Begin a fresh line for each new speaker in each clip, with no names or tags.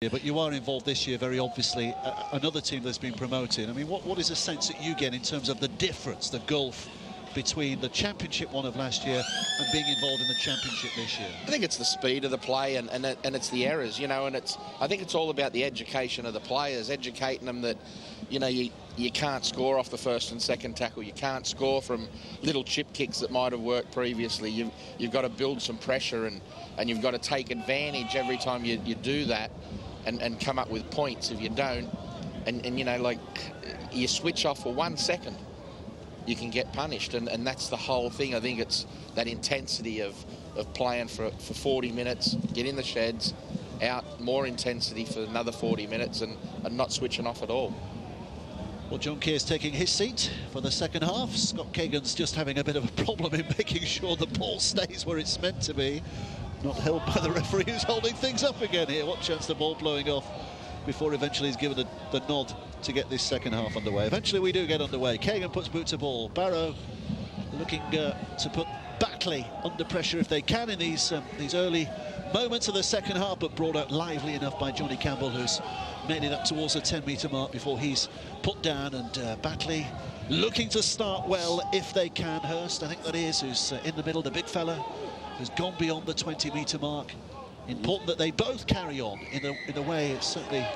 But you are involved this year, very obviously, another team that's been promoted. I mean, what is the sense that you get in terms of the difference, the gulf between the Championship one of last year and being involved in the Championship this year?
I think it's the speed of the play and it's the errors, you know, and I think it's all about the education of the players, educating them that, you know, you can't score off the first and second tackle, you can't score from little chip kicks that might have worked previously. You've got to build some pressure and you've got to take advantage every time you do that. And come up with points if you don't, and you know, like, you switch off for 1 second, you can get punished, and that's the whole thing. I think it's that intensity of playing for 40 minutes, get in the sheds, out, more intensity for another 40 minutes, and not switching off at all.
Well, John Keir's taking his seat for the second half. Scott Kagan's just having a bit of a problem in making sure the ball stays where it's meant to be. Not held by the referee, who's holding things up again here. What chance the ball blowing off before eventually he's given the nod to get this second half underway. Eventually we do get underway. Kagan puts boot to ball. Barrow looking to put Batley under pressure if they can in these early moments of the second half, but brought out lively enough by Johnny Campbell, who's made it up towards the 10-metre mark before he's put down. And Batley looking to start well if they can. Hurst, I think that is, who's in the middle, the big fella, has gone beyond the 20-metre mark. Important that they both carry on in a way. It's certainly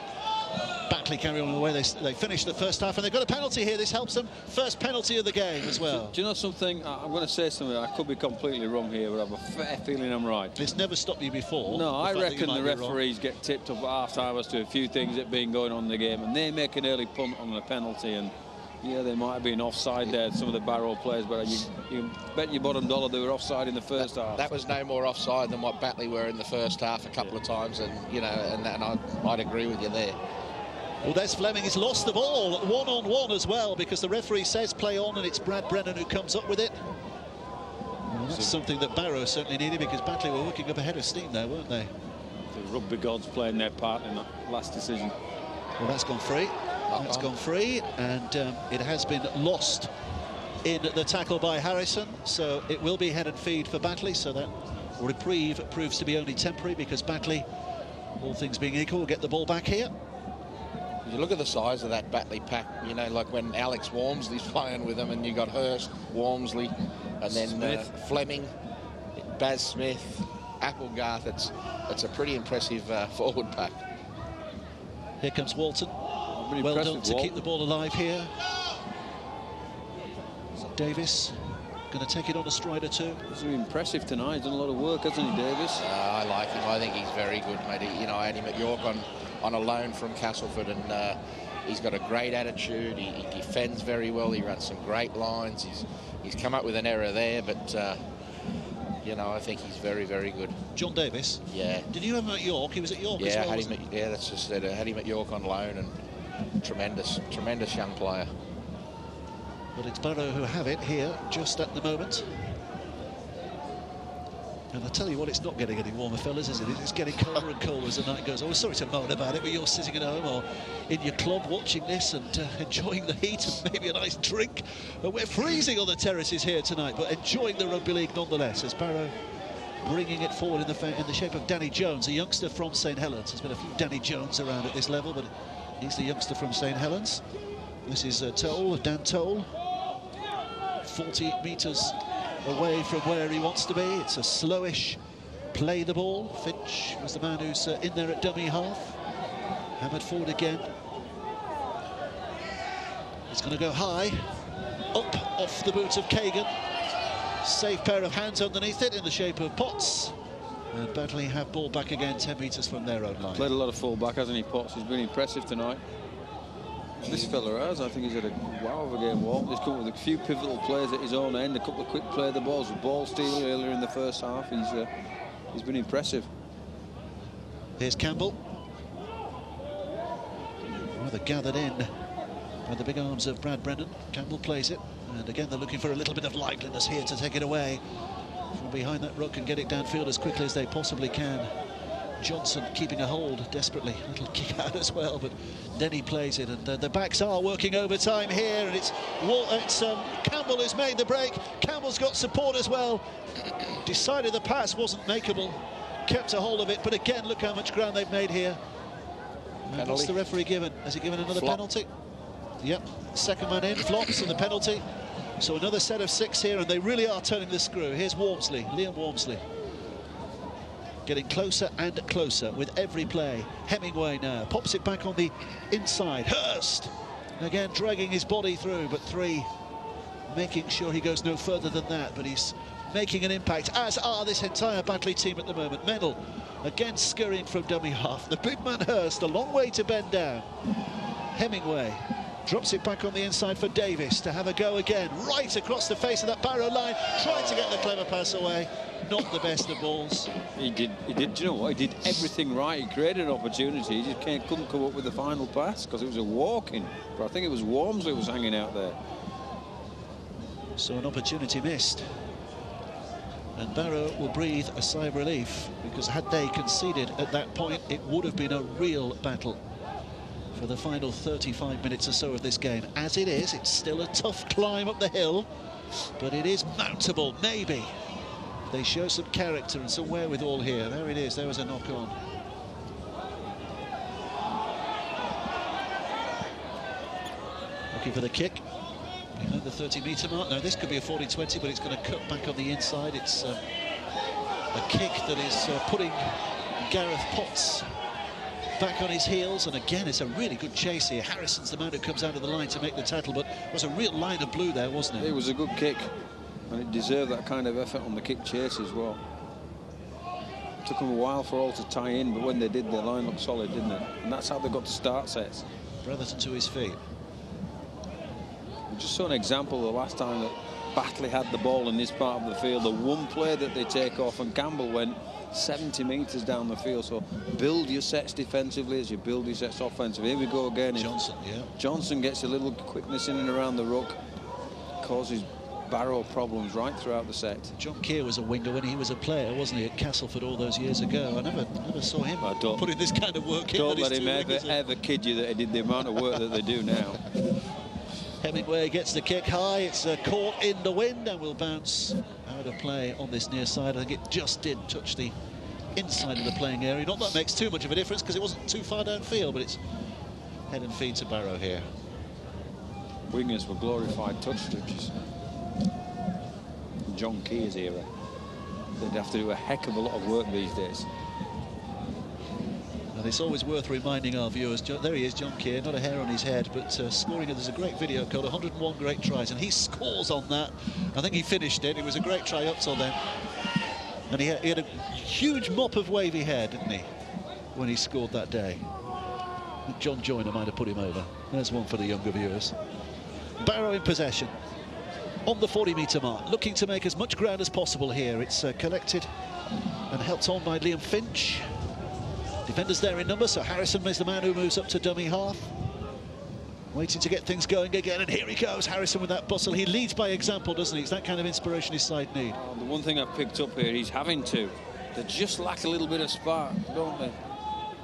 Batley carry on in the way they finished the first half, and they've got a penalty here. This helps them. First penalty of the game as well.
Do you know something? I'm going to say something. I could be completely wrong here, but I have a fair feeling I'm right.
It's never stopped you before.
No, I reckon the referees get tipped up at half-time as to a few things that have been going on in the game, and they make an early punt on the penalty, and yeah, they might have been offside there, some of the Barrow players, but you bet your bottom dollar they were offside in the first half. That
was no more offside than what Batley were in the first half a couple of times, and you know, and I'd agree with you there.
Well, Des Fleming has lost the ball, one-on-one as well, because the referee says play on, and it's Brad Brennan who comes up with it. Well, that's something that Barrow certainly needed, because Batley were working up ahead of steam there, weren't they?
The rugby gods playing their part in that last decision.
Well, that's gone free. That's gone free, and it has been lost in the tackle by Harrison, so it will be head and feed for Batley. So that reprieve proves to be only temporary, because Batley, all things being equal, will get the ball back here.
You look at the size of that Batley pack, you know, like when Alex Walmsley's playing with them, and you got Hurst, Walmsley, and then Fleming, Baz Smith, Applegarth. It's a pretty impressive forward pack.
Here comes Walton. Well done to keep the ball alive here. Davis going to take it on a stride or two.
He's been impressive tonight. He's done a lot of work, hasn't he, Davis?
I like him. I think he's very good, mate. You know, I had him at York on a loan from Castleford, and he's got a great attitude. He defends very well. He runs some great lines. He's come up with an error there, but you know, I think he's very, very good. John Davis? Yeah. Did you have him at York? He was at York as well, that's just it. I had him at York on loan, and tremendous young player.
But it's Barrow who have it here just at the moment. And I tell you what, it's not getting any warmer, fellas, is it? It's getting colder and colder as the night goes on. We're sorry to moan about it, but you're sitting at home or in your club watching this and enjoying the heat and maybe a nice drink. But we're freezing on the terraces here tonight, but enjoying the rugby league nonetheless, as Barrow bringing it forward in the shape of Danny Jones, a youngster from St Helens. There's been a few Danny Jones around at this level, but he's the youngster from St Helens. This is Toll, Dan Toll, 40 metres away from where he wants to be. It's a slowish play the ball. Finch was the man who's in there at dummy half. Hammered forward again. It's going to go high, up off the boot of Kagan. Safe pair of hands underneath it in the shape of Potts. And Batley have ball back again 10 metres from their own line.
Played a lot of full-back, hasn't he, Potts? He's been impressive tonight. This fella has. I think he's had a wow of a game walk. He's come with a few pivotal plays at his own end, a couple of quick play the balls, with ball steal earlier in the first half. He's been impressive.
Here's Campbell. Rather gathered in by the big arms of Brad Brennan. Campbell plays it, and again they're looking for a little bit of liveliness here to take it away from behind that ruck and get it downfield as quickly as they possibly can. Johnson keeping a hold desperately, a little kick out as well, but then he plays it, and the backs are working overtime here, and it's Campbell who's made the break. Campbell's got support as well. Decided the pass wasn't makeable, kept a hold of it, but again, look how much ground they've made here.
Penalty.
What's the referee given? Has he given another
Flop.
penalty? Yep. Second man in, flops, and the penalty. So another set of 6 here, and they really are turning the screw. Here's Walmsley, Liam Walmsley. Getting closer and closer with every play. Hemingway now pops it back on the inside. Hurst again dragging his body through, but 3 making sure he goes no further than that. But he's making an impact, as are this entire Batley team at the moment. Mennell again scurrying from dummy half. The big man Hurst, a long way to bend down. Hemingway drops it back on the inside for Davis to have a go again, right across the face of that Barrow line, trying to get the clever pass away. Not the best of balls.
He did, do you know what? He did everything right. He created an opportunity. He just couldn't come up with the final pass because it was a walk-in. But I think it was Walmsley who was hanging out there.
So an opportunity missed. And Barrow will breathe a sigh of relief, because had they conceded at that point, it would have been a real battle for the final 35 minutes or so of this game. As it is, it's still a tough climb up the hill, but it is mountable, maybe. They show some character and some wherewithal here. There it is, there was a knock-on. Looking for the kick. Behind the 30-metre mark. Now, this could be a 40-20, but it's going to cut back on the inside. It's a kick that is putting Gareth Potts back on his heels, and again it's a really good chase here. Harrison's the man who comes out of the line to make the tackle, but it was a real line of blue there, wasn't it?
It was a good kick, and it deserved that kind of effort on the kick chase as well. It took them a while for all to tie in, but when they did, their line looked solid, didn't it? And that's how they got to start sets.
Brotherton to his feet.
We just saw an example the last time that Batley had the ball in this part of the field. The one play that they take off, and Campbell went 70 metres down the field. So build your sets defensively as you build your sets offensively. Here we go again.
Johnson, yeah.
Johnson gets a little quickness in and around the ruck, causes Barrow problems right throughout the set.
John Keir was a winger when he was a player, wasn't he, at Castleford all those years ago? I never saw him putting this kind of work in.
Don't let him ever kid you that he did the amount of work that they do now.
Hemingway gets the kick high. It's caught in the wind and will bounce out of play on this near side. I think it just did touch the inside of the playing area. Not that makes too much of a difference because it wasn't too far downfield, but it's head and feet to Barrow here.
Wingers were glorified touch touches. John Keir's era. They'd have to do a heck of a lot of work these days.
And it's always worth reminding our viewers, there he is, John Keir, not a hair on his head, but scoring. There's a great video called 101 Great Tries, and he scores on that. I think he finished it. It was a great try up till then. And he had a huge mop of wavy hair, didn't he, when he scored that day. John Joyner might have put him over. There's one for the younger viewers. Barrow in possession on the 40-metre mark, looking to make as much ground as possible here. It's collected and helped on by Liam Finch. Defenders there in number, so Harrison is the man who moves up to dummy half. Waiting to get things going again, and here he goes, Harrison with that bustle. He leads by example, doesn't he? It's that kind of inspiration his side need.
The one thing I've picked up here, he's having to. They just lack a little bit of spark, don't they?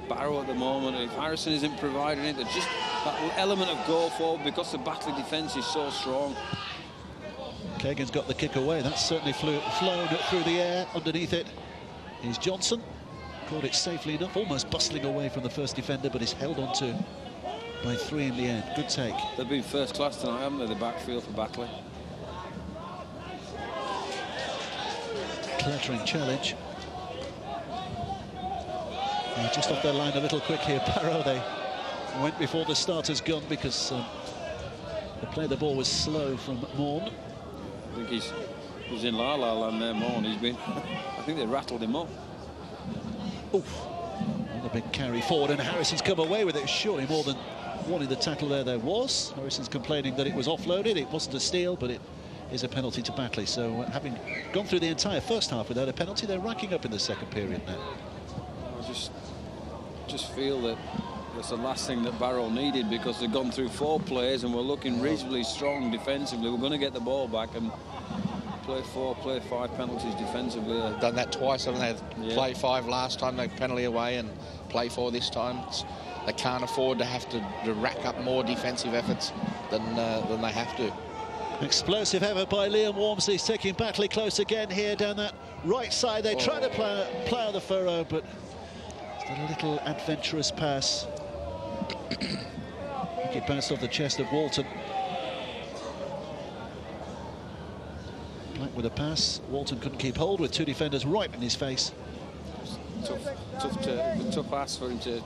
Barrow at the moment, if Harrison isn't providing it, there's just that element of go forward because the Batley defence is so strong.
Kagan's got the kick away. That's certainly flown through the air. Underneath it is Johnson. Caught it safely enough, almost bustling away from the first defender, but is held onto by 3 in the end. Good take.
They've been first class tonight, haven't they, the backfield for Batley?
Clattering challenge. Just off their line a little quick here. Barrow, they went before the starter's gun because the play of the ball was slow from Morn.
I think he's in la-la land there, Morn. He's been, I think they rattled him up.
Oof. And a big carry forward, and Harrison's come away with it. Surely more than one in the tackle there was. Harrison's complaining that it was offloaded. It wasn't a steal, but it is a penalty to Batley. So having gone through the entire first half without a penalty, they're racking up in the second period now.
I just feel that that's the last thing that Barrow needed, because they've gone through 4 plays and we're looking reasonably strong defensively. We're going to get the ball back and play 4, play 5 penalties defensively.
They've done that twice, haven't they?
Yeah.
Play 5 last time, they penalty away, and play 4 this time. They can't afford to have to rack up more defensive efforts than they have to.
Explosive effort by Liam Walmsley, taking Batley close again here down that right side. They try to plough the furrow, but it's a little adventurous pass It bounced off the chest of Walton. Black with a pass. Walton couldn't keep hold with two defenders right in his face.
Tough ask for him to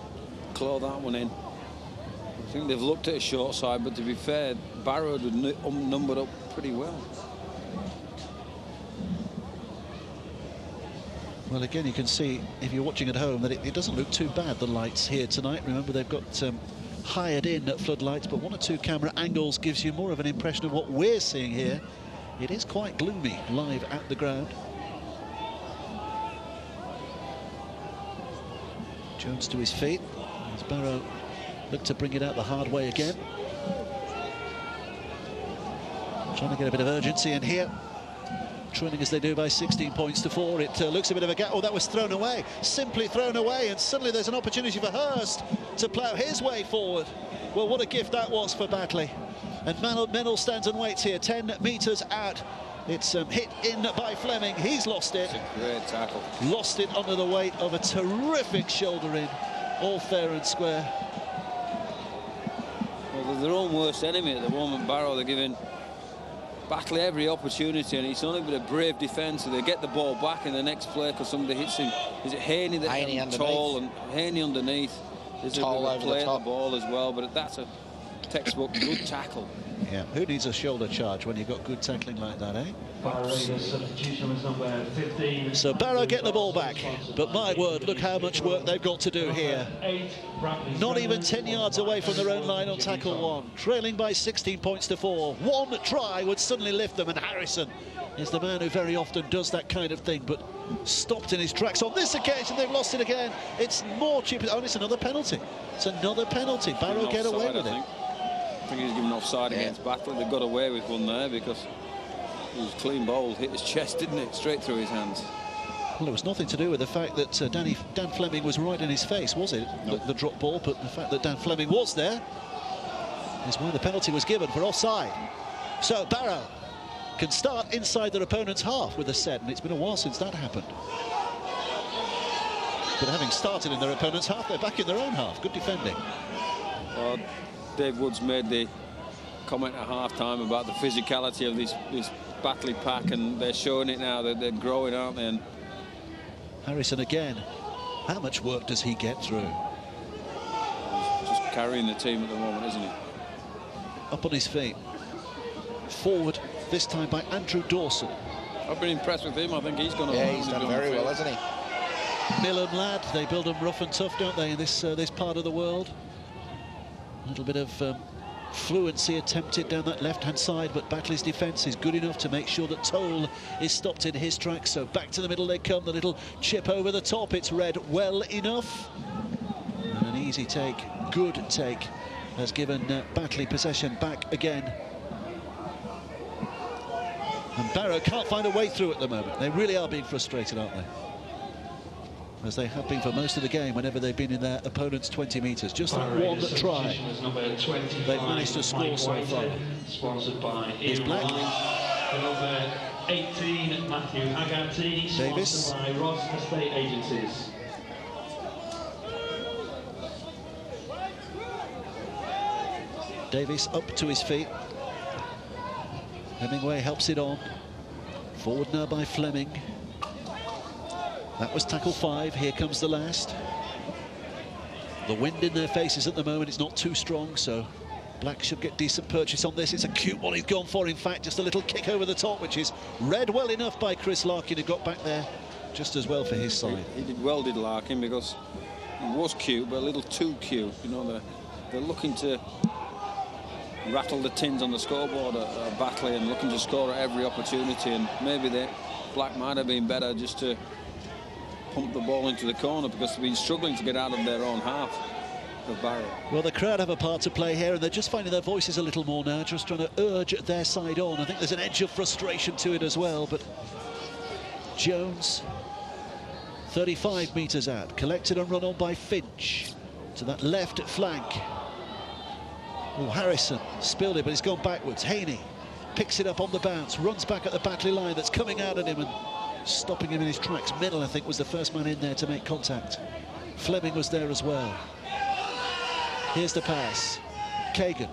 claw that one in. I think they've looked at a short side, but to be fair, Barrow had numbered up pretty well.
Well, again, you can see, if you're watching at home, that it doesn't look too bad, the lights here tonight. Remember, they've got hired in floodlights, but one or two camera angles gives you more of an impression of what we're seeing here. It is quite gloomy live at the ground. Jones to his feet. As Barrow looked to bring it out the hard way again. Trying to get a bit of urgency in here. Trailing as they do by 16 points to 4. It looks a bit of a gap. Oh, that was thrown away. Simply thrown away, and suddenly there's an opportunity for Hurst to plough his way forward. Well, what a gift that was for Batley. And Mennell stands and waits here, 10 metres out. It's hit in by Fleming. He's lost it.
It's a great tackle.
Lost it under the weight of a terrific shoulder in. All fair and square.
Well, they're their own worst enemy at the moment, Barrow. They're giving Batley every opportunity, and it's only with a brave defence so they get the ball back in the next play because somebody hits him. Is it Haney that
Haney underneath.
Tall and Haney underneath? There's a bit of play at the ball as well, but that's a textbook good tackle.
Yeah, who needs a shoulder charge when you've got good tackling like that, eh? So Barrow get the ball back, but my word, look how much work they've got to do here. Not even 10 yards away from their own line on tackle one, trailing by 16 points to 4. One try would suddenly lift them, and Harrison is the man who very often does that kind of thing, but stopped in his tracks. On this occasion, they've lost it again. It's more cheap. Oh, it's another penalty. It's another penalty. Barrow get away with it.
I think he's given offside against Batley. They got away with one there because it was clean bowled, hit his chest, didn't it? Straight through his hands.
Well, it was nothing to do with the fact that Dan Fleming was right in his face, was it? No. The drop ball, but the fact that Dan Fleming was there is why the penalty was given for offside. So Barrow can start inside their opponent's half with a set, and it's been a while since that happened. But having started in their opponent's half, they're back in their own half. Good defending.
Dave Woods made the comment at half-time about the physicality of this Batley pack, and they're showing it now. They're growing, aren't they? And
Harrison again. How much work does he get through?
He's just carrying the team at the moment, isn't he?
Up on his feet. Forward, this time by Andrew Dawson.
I've been impressed with him. I think he's gone.
Yeah, he's done very well, hasn't he?
Millen lad, they build them rough and tough, don't they, in this part of the world? A little bit of fluency attempted down that left-hand side, but Batley's defence is good enough to make sure that Toll is stopped in his tracks. So back to the middle they come, the little chip over the top. It's read well enough. And an easy take, good take, has given Batley possession back again. And Barrow can't find a way through at the moment. They really are being frustrated, aren't they? As they have been for most of the game whenever they've been in their opponent's 20 metres. Just that one try they've managed to score so far. Here's Black.
Number 18, Matthew Haggerty,
Davis.
By Ross Estate Agencies.
Davis up to his feet. Hemingway helps it on. Forward now by Fleming. That was tackle 5. Here comes the last. The wind in their faces at the moment is not too strong, so Black should get decent purchase on this. It's a cute one he's gone for, in fact. Just a little kick over the top, which is read well enough by Chris Larkin, who got back there just as well for his side.
He did well, did Larkin, because he was cute, but a little too cute. You know, they're looking to rattle the tins on the scoreboard at Batley and looking to score at every opportunity, and maybe Black might have been better just to pump the ball into the corner, because they've been struggling to get out of their own half of Barrow.
Well, the crowd have a part to play here, and they're just finding their voices a little more now, just trying to urge their side on. I think there's an edge of frustration to it as well, but Jones, 35 metres out, collected and run on by Finch to that left flank. Oh, Harrison spilled it, but he's gone backwards. Haney picks it up on the bounce, runs back at the Batley line that's coming out at him and stopping him in his tracks. Mennell, I think, was the first man in there to make contact. Fleming was there as well. Here's the pass. Kagan,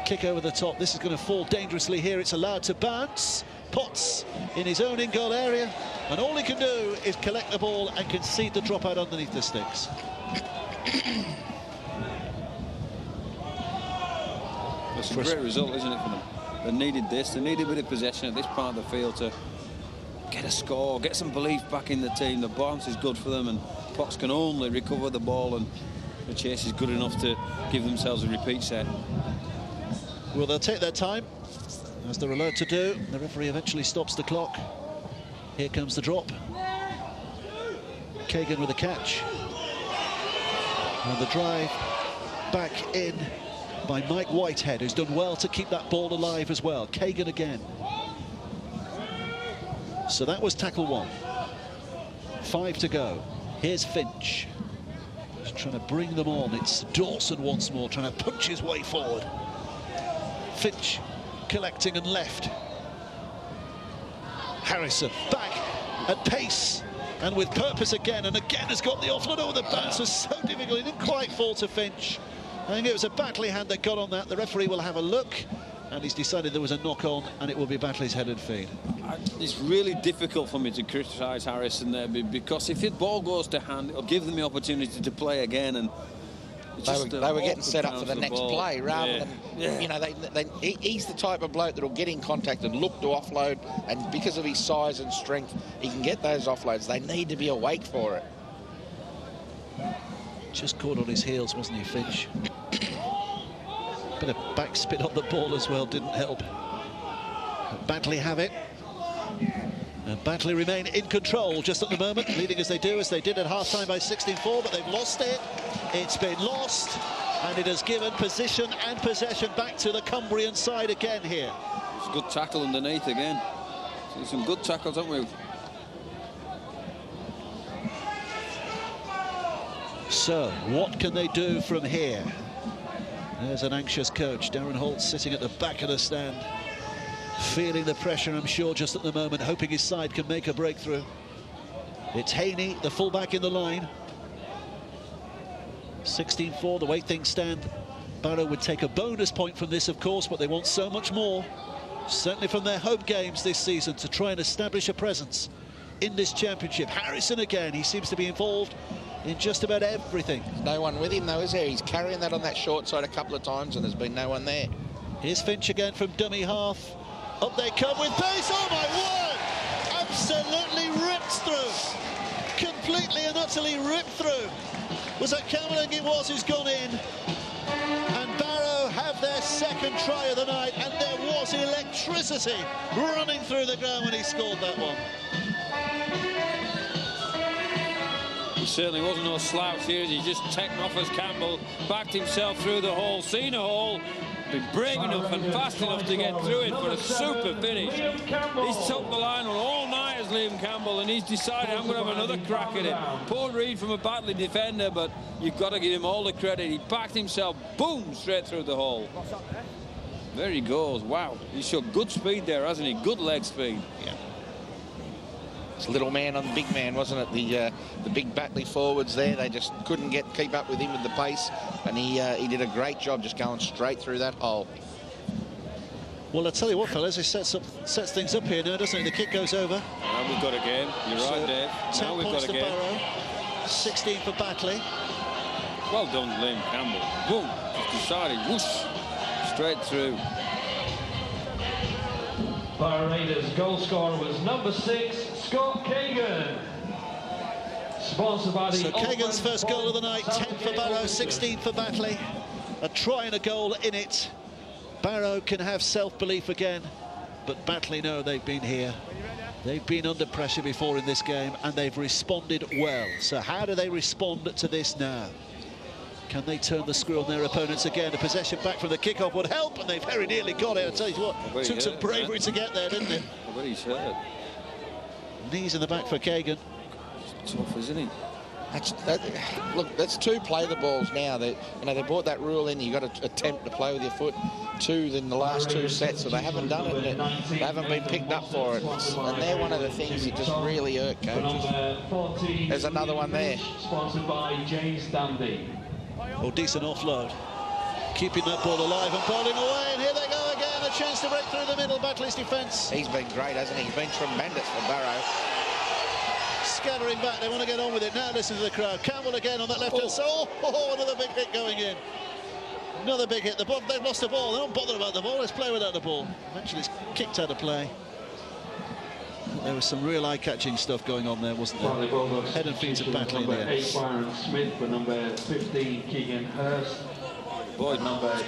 kick over the top. This is going to fall dangerously here. It's allowed to bounce. Potts in his own in-goal area, and all he can do is collect the ball and concede the drop out underneath the sticks.
It's a great result, isn't it, for them? They needed this. They needed a bit of possession at this part of the field to get a score, get some belief back in the team. The bounce is good for them, and Potts can only recover the ball, and the chase is good enough to give themselves a repeat set.
Well, they'll take their time, as they're allowed to do. The referee eventually stops the clock. Here comes the drop. Kagan with a catch. And the drive back in by Mike Whitehead, who's done well to keep that ball alive as well. Kagan again. So that was tackle 1. 5 to go. Here's Finch. He's trying to bring them on. It's Dawson once more, trying to punch his way forward. Finch collecting and left. Harrison back at pace and with purpose again, and again has got the offload. Oh, the bounce was so difficult. It didn't quite fall to Finch. I think it was a Batley hand that got on that. The referee will have a look, and he's decided there was a knock on, and it will be Batley's headed feed.
It's really difficult for me to criticise Harrison there, because if the ball goes to hand, it'll give them the opportunity to play again, and
they were getting set up for the next play rather than, you know, he's the type of bloke that'll get in contact and look to offload, and because of his size and strength, he can get those offloads. They need to be awake for it.
Just caught on his heels, wasn't he, Finch? Bit of backspin on the ball as well, didn't help. But Batley have it. And Batley remain in control just at the moment, leading as they did at half-time by 16-4, but they've lost it. It's been lost, and it has given position and possession back to the Cumbrian side again here.
It's a good tackle underneath again. Some good tackles, haven't we?
So, what can they do from here? There's an anxious coach, Darren Holt, sitting at the back of the stand, feeling the pressure, I'm sure, just at the moment, hoping his side can make a breakthrough. It's Haney, the fullback in the line. 16-4, the way things stand. Barrow would take a bonus point from this, of course, but they want so much more, certainly from their home games this season, to try and establish a presence in this championship. Harrison again, he seems to be involved in just about everything.
There's no one with him though, is there? He's carrying that on that short side a couple of times, and there's been no one there.
Here's Finch again from dummy half. Up they come with pace. Oh my word! Absolutely ripped through. Completely and utterly ripped through. Was that Cameron? It was, who's gone in. And Barrow have their second try of the night, and there was electricity running through the ground when he scored that one.
He certainly wasn't no slouch here. He just taken off as Campbell, backed himself through the hole, seen a hole, been brave enough and fast enough to get through it for a super finish. He's took the line on all night as Liam Campbell, and he's decided, I'm going to have another crack at it. Poor read from a Batley defender, but you've got to give him all the credit. He backed himself, boom, straight through the hole. There he goes. Wow, he showed good speed there, hasn't he? Good leg speed.
Yeah. It's a little man on the big man, wasn't it? The big Batley forwards there, they just couldn't keep up with him with the pace, and he did a great job just going straight through that hole.
Well, I tell you what, fellas, he sets things up here now, doesn't he? The kick goes over.
Now we've got a game. You're right, Dave.
10
now we've
points
got a
to
game.
Barrow, 16 for Batley.
Well done, Liam Campbell. Boom, just decided, whoosh, straight through.
Barrow Raiders goal scorer was number 6, Scott Kagan. Sponsored by the...
So Kagan's first goal of the night, 10 for Barrow, 16 for Batley. A try and a goal in it. Barrow can have self-belief again, but Batley know they've been here. They've been under pressure before in this game, and they've responded well. So how do they respond to this now? Can they turn the screw on their opponents again? A possession back from the kickoff would help, and they very nearly got it. I'll tell you what, took some bravery to get there, didn't it?
I bet he's hurt.
Knees in the back for Kagan.
It's tough, isn't he?
Look, let's play the balls now. They brought that rule in. You've got to attempt to play with your foot. 2 in the last 2 sets, so they haven't done it. They haven't been picked up for it, and they're one of the things that just really hurt coaches. There's another one there.
Sponsored by James Danby.
Oh, decent offload. keeping that ball alive and bowling away, and here they go again, a chance to break through the middle. Batley's defence.
He's been great, hasn't he? He's been tremendous for Barrow.
Scattering back, they want to get on with it. Now listen to the crowd. Campbell again on that left-hand side. Oh, another big hit going in. Another big hit. They've lost the ball. They don't bother about the ball. Let's play without the ball. Eventually it's kicked out of play. There was some real eye-catching stuff going on there, wasn't there? Head and feet of Batley in the
number 8, Byron Smith, for number 15, Keegan Hurst.
Boy,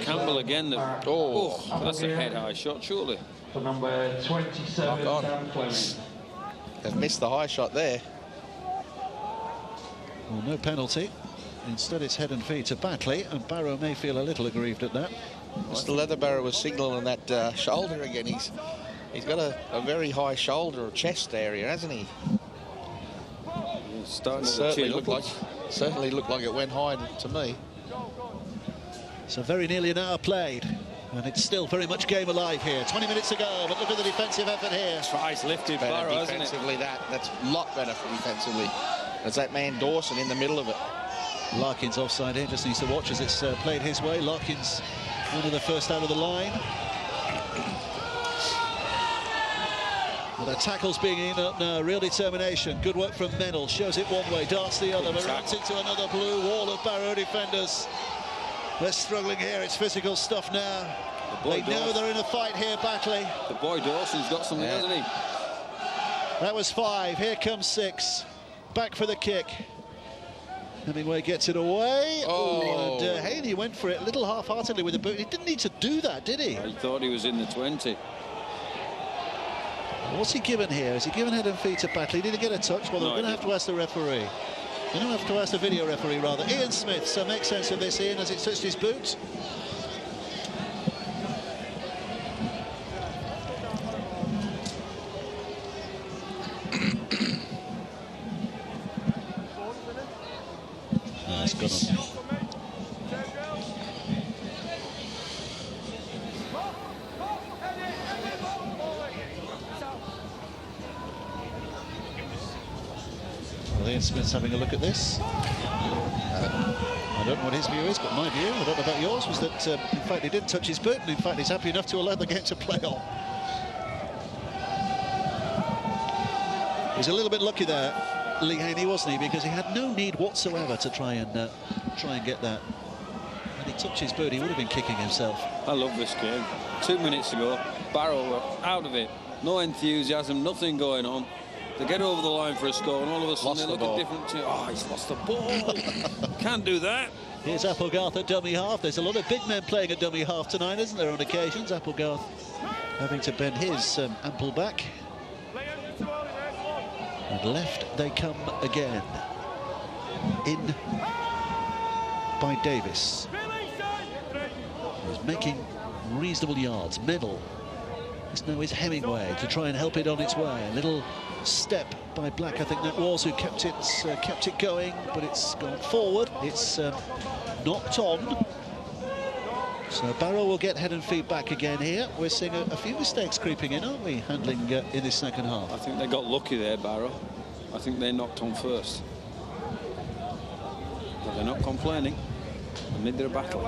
Campbell again. That's a head-high shot, surely.
For number 27, Dan Fleming.
They've missed the high shot there.
Well, no penalty. Instead, it's head and feet to Batley, and Barrow may feel a little aggrieved at that.
Mr. Leatherbarrow was signalling that shoulder again. He's got a very high shoulder or chest area, hasn't he?
He's starting
certainly looked like it went high to me.
So very nearly an hour played, and it's still very much game alive here. 20 minutes to go, but look at the defensive effort here.
Tries lifted Barrow,
defensively, that's a lot better for defensively. There's that man Dawson in the middle of it.
Larkins offside here, just needs to watch as it's played his way. Larkins, one of the first out of the line. Well, the tackles being in up now, real determination. Good work from Mennell, shows it one way, darts the other, but runs into another blue wall of Barrow defenders. They're struggling here, it's physical stuff now. They know they're in a fight here, Batley.
The boy Dawson's got something, hasn't he?
That was 5, here comes 6. Back for the kick. Hemingway gets it away.
Oh,
and Haney went for it a little half-heartedly with the boot. He didn't need to do that, did he?
He thought he was in the 20.
What's he given here? Is he given head and feet to Batley? Did he get a touch? Well, they're going to have to ask the referee. They're going to have to ask the video referee, rather. Ian Smith, so make sense of this, Ian, as it touched his boot. It's gone on. Well, Ian Smith's having a look at this. I don't know what his view is, but my view, I don't know about yours, was that in fact he didn't touch his boot, and in fact he's happy enough to allow the game to play on. He was a little bit lucky there, Lee Haney, wasn't he? Because he had no need whatsoever to try and get that. Had he touched his boot, he would have been kicking himself.
I love this game. 2 minutes ago, Barrow were out of it. No enthusiasm, nothing going on. They get over the line for a score, and all of a sudden they look at different teams. Oh, he's lost the ball. Can't do that.
Here's Applegarth at dummy half. There's a lot of big men playing at dummy half tonight, isn't there, on occasions? Applegarth having to bend his ample back. And left they come again. In by Davis. He's making reasonable yards. Mennell. This now is Hemingway to try and help it on its way. A little step by Black, I think that was, who kept it going, but it's gone forward. It's knocked on. So Barrow will get head and feet back again here. We're seeing a few mistakes creeping in, aren't we, handling in this second half?
I think they got lucky there, Barrow. I think they knocked on first. But they're not complaining. Amid their battle.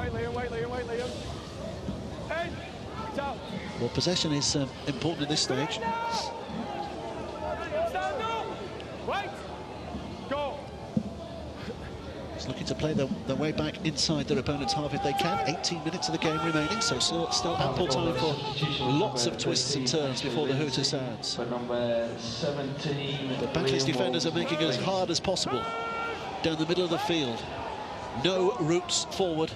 Well, possession is important at this stage. He's looking to play their way back inside their opponent's half if they can. 18 minutes of the game remaining, so still ample time for lots of twists and turns before the hooter sounds.
For number 17,
but Batley's defenders are making it as hard as possible down the middle of the field. No routes forward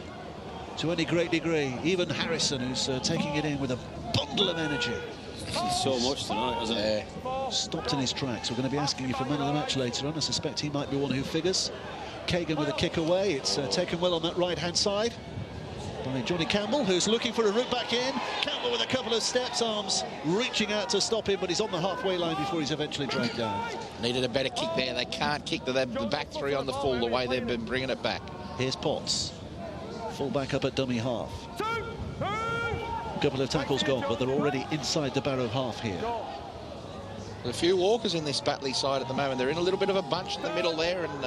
to any great degree. Even Harrison, who's taking it in with a bundle of energy.
He's so much tonight, hasn't he?
Stopped in his tracks. We're going to be asking you for man of the match later on. I suspect he might be one who figures. Kagan with a kick away. It's taken well on that right-hand side by Johnny Campbell, who's looking for a route back in. Campbell with a couple of steps, arms reaching out to stop him, but he's on the halfway line before he's eventually dragged down.
Needed a better kick there. They can't kick the back three on the full the way they've been bringing it back.
Here's Potts. Full back up at dummy half. A couple of tackles gone, but they're already inside the Barrow half here.
There's a few walkers in this Batley side at the moment. They're in a little bit of a bunch in the middle there, and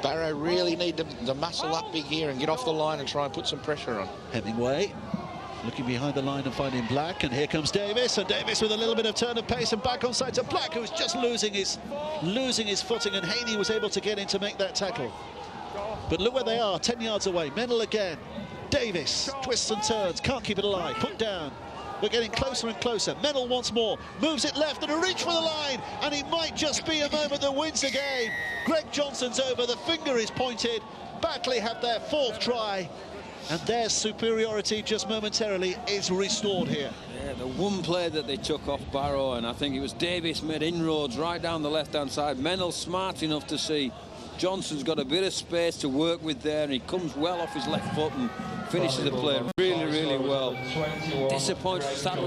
Barrow really need to muscle up big here and get off the line and try and put some pressure on.
Hemingway looking behind the line and finding Black, and here comes Davis, and Davis with a little bit of turn of pace and back on side to Black, who's just losing his footing, and Haney was able to get in to make that tackle. But look where they are, 10 yards away. Mennell again. Davis twists and turns, can't keep it alive, put down. We're getting closer and closer. Mennell once more, moves it left and a reach for the line, and it might just be a moment that wins the game. Greg Johnson's over, the finger is pointed. Batley have their 4th try, and their superiority just momentarily is restored here.
Yeah, the one play that they took off Barrow, and I think it was Davis made inroads right down the left-hand side. Mennell smart enough to see Johnson's got a bit of space to work with there, and he comes well off his left foot and finishes the play really, really well. Disappointed to start